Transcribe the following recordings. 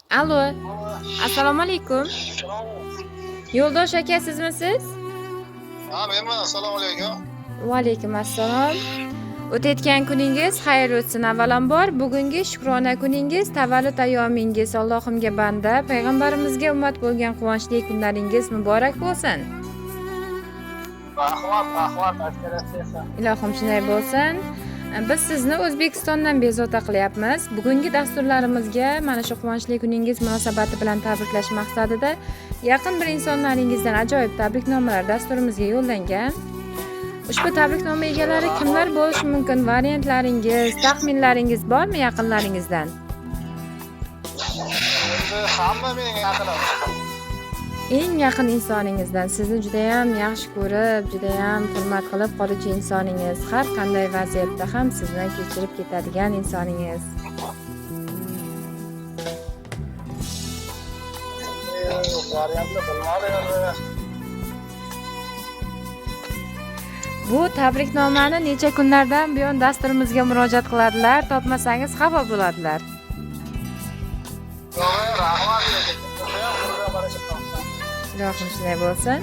Allo, assalomu alaykum. Yo'ldosh aka sizmisiz? Ha, menman. Assalomu alaykum. Va alaykum assalom. O'tayotgan kuningiz xayr o'tsin avvalambor. Bugungi shukrona kuningiz, tavallud ayyomingiz Allohimga banda, payg'ambarimizga ummat bo'lgan quvonchli kunlaringiz muborak bo'lsin. Rahmat, askaratsiya. Ilohim shunday bo'lsin. Biz sizni O'zbekistondan bezovta qilyapmiz. Bugungi dasturlarimizga mana shu quvonchli kuningiz munosabati bilan tabriklash maqsadida yaqin bir insonlaringizdan ajoyib tabriknomalar dasturimizga yo'llangan. Ushbu tabriknoma egalari kimlar bo'lishi mumkin? Variantlaringiz, taxminlaringiz bormi yaqinlaringizdan? Endi hamma menga yaqinim. Eng yaqin insoningizdan, sizni juda ham yaxshi ko'rib, juda ham hurmat qilib qoluvchi insoningiz, har qanday vaziyatda ham sizni kechirib ketadigan insoningiz. Variantni bilmadim endi. Bu tabriknomani necha kunlardan buyon dasturimizga murojaat qiladilar, topmasangiz xafa bo'ladilar. Rahmat. Ilohim shunday bo'lsin.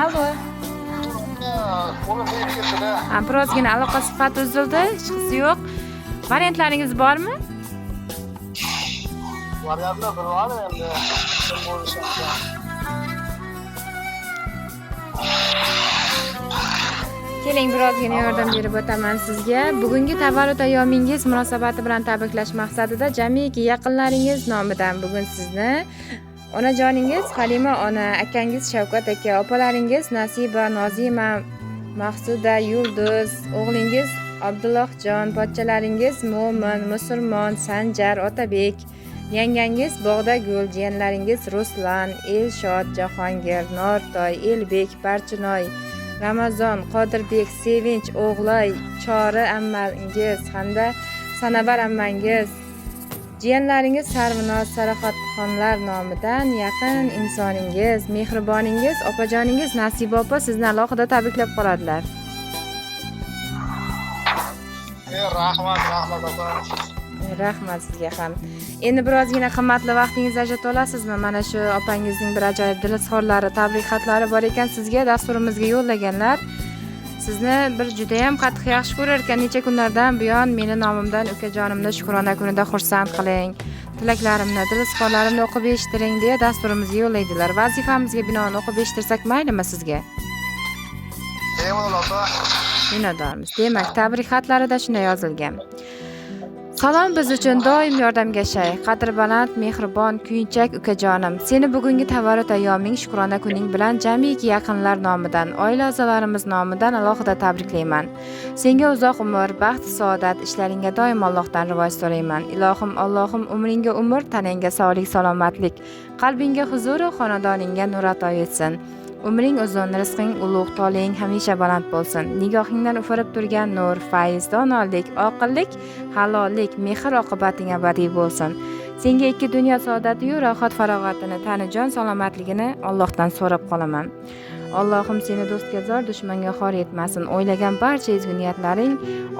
Allo. Qo'lim tegib ketdi-da. Birozgina aloqa sifati uzildi, hech qisi yo'q. Variantlaringiz bormi? Variantni bilmadim endi. Kim bo'lishi mumkin? Keling, birozgina yordam berib o'taman sizga. Bugungi tavallud ayyomingiz munosabati bilan tabriklash maqsadida jamiki yaqinlaringiz nomidan bugun sizni onajoningiz Halima ona, akangiz Shavkat aka, opalaringiz Nasiba, Nozima, Maqsuda, Yulduz, o'g'lingiz Abdullohjon, pochchalaringiz Mo'min, Musulmon, Sanjar, Otabek, yangangiz Bog'dagul, jiyanlaringiz Ruslan, Elshod, Jahongir, Nortoy, Elbek, Barchinoy, Ramazon, Qodirbek, Sevinch, O'g'loy, Chori ammangiz hamda Sanabar ammangiz, jiyanlaringiz Sarvinoz, Sarohatxonlar nomidan yaqin insoningiz, mehriboningiz, opajoningiz Nasiba opa sizni alohida tabriklab qoladilar. Rahmat opa. Rahmat sizga ham. Endi birozgina qimmatli vaqtingizni ajrata olasizmi? Mana shu opangizning bir ajoyib dilizxorlari, tabrik xatlari bor ekan, sizga dasturimizga yo'llaganlar. Sizni bir juda ham qattiq yaxshi ko'rar ekan, necha kunlardan buyon meni nomimdan ukajonimni shukrona kunida xursand qiling, tilaklarimni, dilizxorlarimni o'qib eshittiring deya dasturimizga yo'llaydilar. Vazifamizga binoan o'qib eshittirsak maylimi sizga? Bemalol opa. Minnatdormiz. Demak, tabrik xatlarida shunday yozilgan. Salom biz uchun doim yordamga shay, qadri baland, mehribon, kuyinchak ukajonim. Seni bugungi tavallud ayyoming, shukrona kuning bilan jamiki yaqinlar nomidan, oila a'zolarimiz nomidan alohida tabriklayman. Senga uzoq umr, baxt, saodat, ishlaringga doim Allohdan rivoyat so'rayman. Ilohim, Allohim umringga umr, tanangga sog'lik, salomatlik, qalbingga huzur, xonadoningga nur ato etsin. Umring uzun, rizqing ulug', toling hamisha baland bo'lsin. Nigohingdan ufurib turgan nur, fayz, donolik, oqillik, halollik, mehr oqibating abadiy bo'lsin. Senga ikki dunyo saodati-yu rohat farog'atini, tani-jon salomatligini Allohdan so'rab qolaman. Allohim seni do'stga zor, dushmanga xor etmasin. O'ylagan barcha ezgu niyatlaring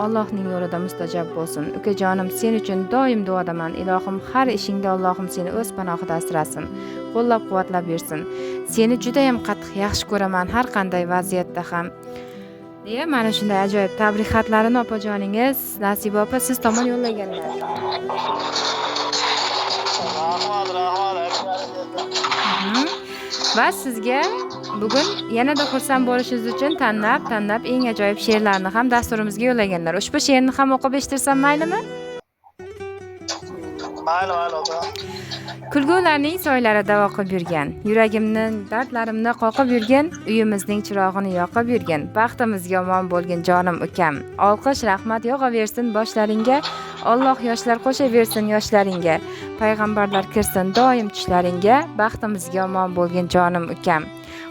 Allohning yo'lida mustajob bo'lsin. Ukajonim, sen uchun doim duodaman. Ilohim har ishingda Allohim seni o'z panohida asrasin. Qo'llab-quvvatlab bersin. Seni juda ham qattiq yaxshi ko'raman har qanday vaziyatda ham. deya mana shunday ajoyib tabrik xatlarini opajoningiz Nasiba opa siz tomon yo'llaganlar. Va sizga bugun yanada xursand bo'lishingiz uchun tanlab eng ajoyib she'rlarni ham dasturimizga yo'llaganlar. Ushbu she'rni ham o'qib eshittirsam maylimi? Mayli opa. Kulgularning soylarida oqib yurgan, yuragimning dardlarimni qoqib yurgan, uyimizning chirog'ini yoqib yurgan, baxtimizga omon bo'lgin jonim ukam. Olqish rahmat yog'aversin boshlaringga, Alloh yoshlar qo'shaversin yoshlaringga, payg'ambarlar kirsin doim tushlaringga, baxtimizga omon bo'lgin jonim ukam.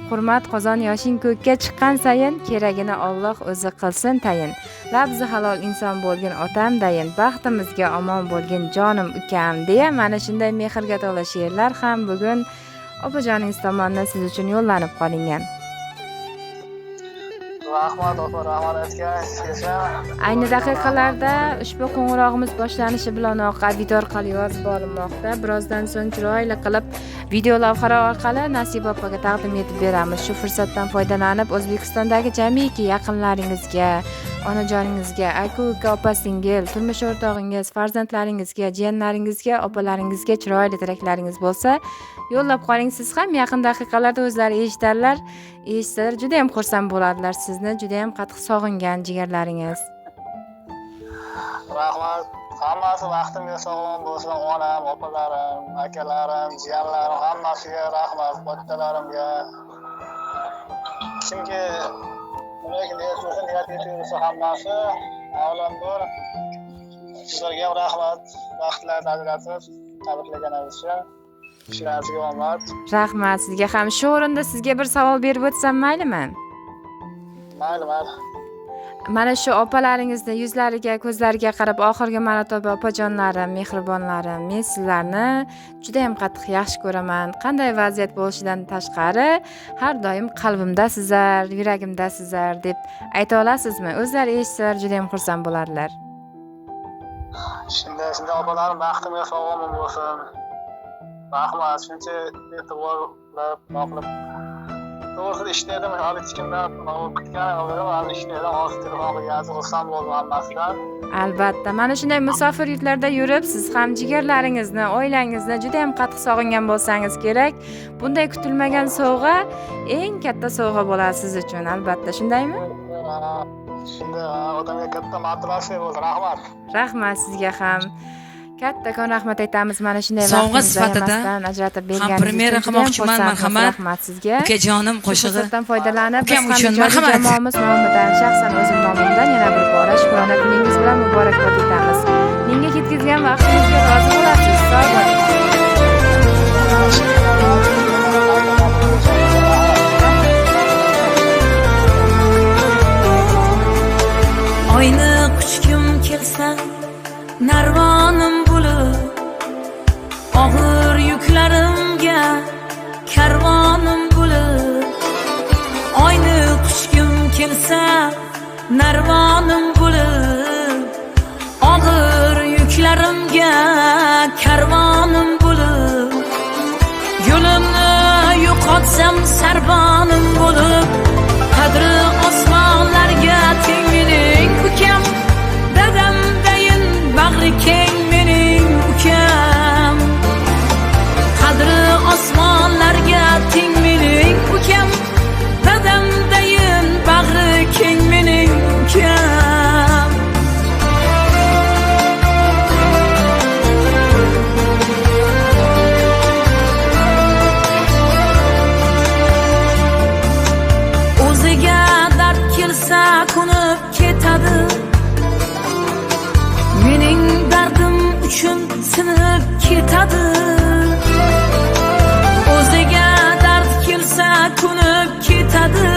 hurmat qozon yoshing ko'kka chiqqan sayin keragini Alloh o'zi qilsin tayin. Labzi halol inson bo'lgin otam dayin, baxtimizga omon bo'lgin jonim ukam deya mana shunday mehrga to'la she'rlar ham bugun opajoningiz tomonidan siz uchun yo'llanib qolingan. Rahmat opa, rahmat aytgan. Ayni daqiqalarda ushbu qo'ng'irog'imiz boshlanishi bilanoq auditor orqali yozib olinmoqda. Birozdan so'ng chiroyli qilib video lavhalar orqali Nasiba opaga taqdim etib beramiz. Shu fursatdan foydalanib O'zbekistondagi jamiki yaqinlaringizga, onajoningizga, aka-uka, opa-singil, turmush o'rtog'ingiz, farzandlaringizga, jiyanlaringizga, opalaringizga chiroyli tilaklaringiz bo'lsa, yo'llab qoling. Siz ham yaqin daqiqalarda o'zlari eshitsalar juda ham xursand bo'ladilar. Sizni juda ham qattiq sog'ingan jigarlaringiz. Rahmat. Hammasi vaqtimga sog'lom bo'lsin. Onam, opalarim, akalarim, jiyanlarim hammasiga rahmat. Kattalarimga. Kimki niyat etsa hammasi avvalambor sizlarga ham rahmat. Vaqtlarni ajratib tabriklaganingiz uchun. Ishlaringizga omad. Rahmat sizga ham. Shu o'rinda sizga bir savol berib o'tsam maylimi? Mayli. Mana shu opalaringizni yuzlariga, ko'zlariga qarab oxirgi marotaba opajonlarim, mehribonlarim, men sizlarni juda ham qattiq yaxshi ko'raman. Qanday vaziyat bo'lishidan tashqari har doim qalbimdasizlar, yuragimdasizlar deb ayta olasizmi? O'zlari eshitsalar juda ham xursand bo'ladilar. Shunday opalarim vaqtimga sog'lom bo'lsin. Rahmat, shuncha e'tiborlab, boqib. To'g'risi ishladim, hali hech kimdan kutgan hali ishladim, hozir telefonga yozib xursand bo'ldim hammasidan. Albatta, mana shunday musofir yurtlarda yurib, siz ham jigarlaringizni, oilangizni juda ham qattiq sog'ingan bo'lsangiz kerak. Bunday kutilmagan sovg'a eng katta sovg'a bo'ladi siz uchun, albatta, shundaymi? Shunday, odamga katta motivatsiya bo'ldi. Rahmat. Rahmat sizga ham. Kattakon rahmat aytamiz mana shunday sovg'a sifatida ajratib ham berganingiz premyera qilmoqchiman. Marhamat. Rahmat sizga. Ukajonim qo'shig'i. Fursatdan foydalanib biz ham marhamat. jamoamiz nomidan, shaxsan o'zim nomimdan yana bir bora shukrona kuningiz bilan muborakbod etamiz. Menga ketkazgan vaqtingizga rozi bo'lasiz. Sog' bo'ling. Oyni quchgim kelsa narvonim bo'lib, og'ir yuklarimga karvonim bo'lib. Oyni quchgim kelsa narvonim bo'lib, og'ir yuklarimga karvonim bo'lib. Yo'limni yo'qotsam sarbonim bo'lib, qadri osmonlarga teng mening ukam, dadamdayin bag'ri keng mening ukam. Qadri osmonlarga teng mening ukam, dadamdayin bag'ri keng mening ukam. O'ziga dard kelsa ko'nib ketadi, mening dardim uchun sinib ketadi. O'ziga dard kelsa ko'nib ketadi,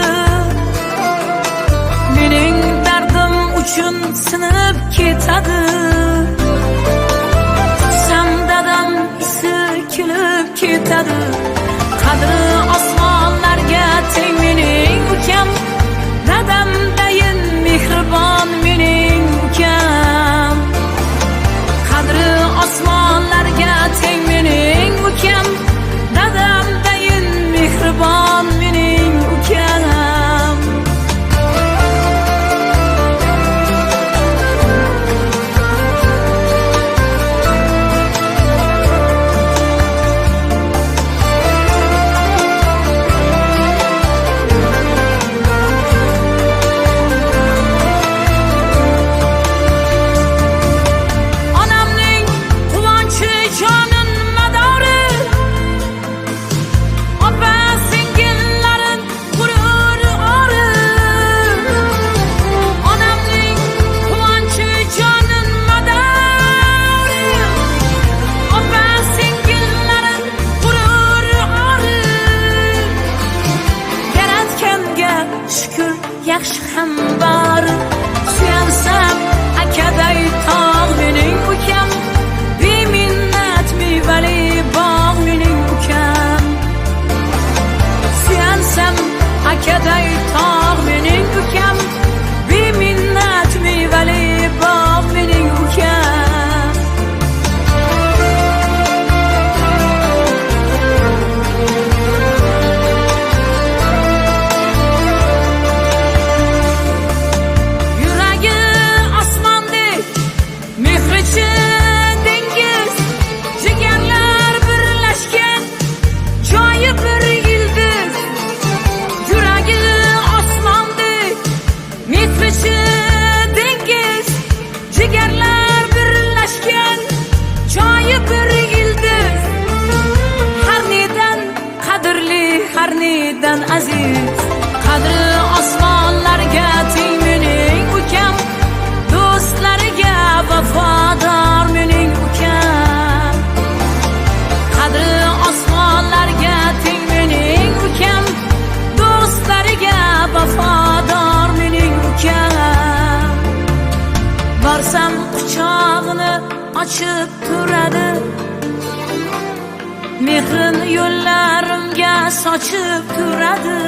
mening dardim uchun sinib ketadi. Tutsam dadam isi kelib ketadi, qadri osmonlarga teng mening ukam, dadamdayin mehribon mening ukam. Qadri osmonlarga teng mening ukam, dadamdayin mehribon mening ukam. qarnidan aziz qadri osmonlarga teng mening ukam do'stlariga vafodor mening ukam qadri osmonlarga teng mening ukam do'stlariga vafodor mening ukam borsam quchog'ini ochib turadi mehrin yo'llarimga sochib turadi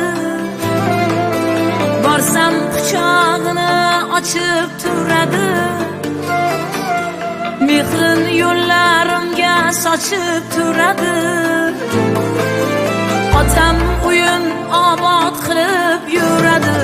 borsam quchog'ini ochib turadi mehrin yo'llarimga sochib turadi otam uyun obod qilib yuradi